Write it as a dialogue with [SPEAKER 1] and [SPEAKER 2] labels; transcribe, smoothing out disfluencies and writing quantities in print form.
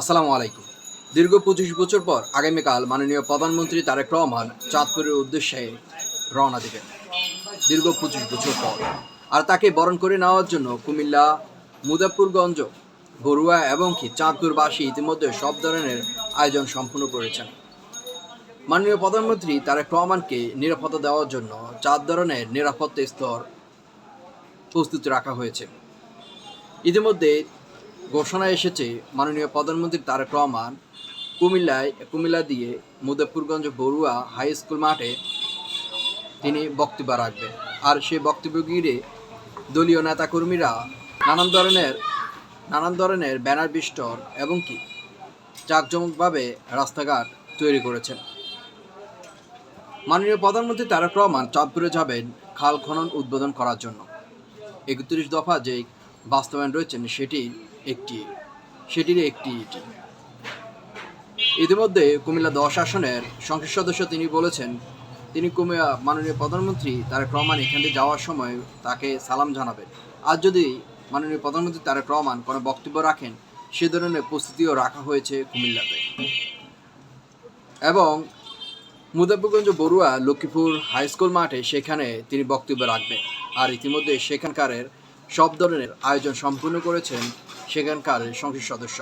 [SPEAKER 1] আসসালামু আলাইকুম। দীর্ঘ ২৫ বছর পর আগামীকাল মাননীয় প্রধানমন্ত্রী তারেক রহমান চাঁদপুরের উদ্দেশ্যে রওনা দিবেন। দীর্ঘ ২৫ বছর পর। আর তাকে বরণ করে নেওয়ার জন্য কুমিল্লা, মুজাফফরগঞ্জ, বরুড়া এবং কি চাঁদপুরবাসী ইতিমধ্যে সব ধরনের আয়োজন সম্পূর্ণ করেছেন। মাননীয় প্রধানমন্ত্রী তারেক রহমানকে নিরাপত্তা দেওয়ার জন্য ৪ ধরনের নিরাপত্তা স্তর প্রস্তুতি রাখা হয়েছে। ইতিমধ্যে ঘোষণা এসেছে মাননীয় প্রধানমন্ত্রী তারেক রহমান কুমিল্লা দিয়ে মুজাফফরগঞ্জ বড়ুয়া হাই স্কুল মাঠে তিনি বক্তব্য রাখবেন। আর সেই বক্তব্য ঘিরে দলীয় নেতাকর্মীরা নানান ধরনের ব্যানার বিস্টোর এবং কি জাঁকজমকভাবে রাস্তাঘাট তৈরি করেছেন। মাননীয় প্রধানমন্ত্রী তারেক রহমান চাঁদপুরে যাবেন খাল খনন উদ্বোধন করার জন্য। ৩১ দফা যে বাস্তবায়ন রয়েছেন সেটির একটি ইতিমধ্যে কুমিল্লা ১০ আসনের সংসদ সদস্য তিনি বলেছেন তিনি মাননীয় প্রধানমন্ত্রী তারেক রহমান এখান থেকে যাওয়ার সময় তাকে সালাম জানাবেন। আর যদি মাননীয় প্রধানমন্ত্রী তারেক রহমান কোনো বক্তব্য রাখেন সে ধরনের প্রস্তুতিও রাখা হয়েছে কুমিল্লাতে। এবং মুজাফফরগঞ্জ বড়ুয়া লক্ষ্মীপুর হাই স্কুল মাঠে সেখানে তিনি বক্তব্য রাখবেন। আর ইতিমধ্যে সেখানকার সব ধরনের আয়োজন সম্পূর্ণ করেছেন সেখানকার সংসদ সদস্য।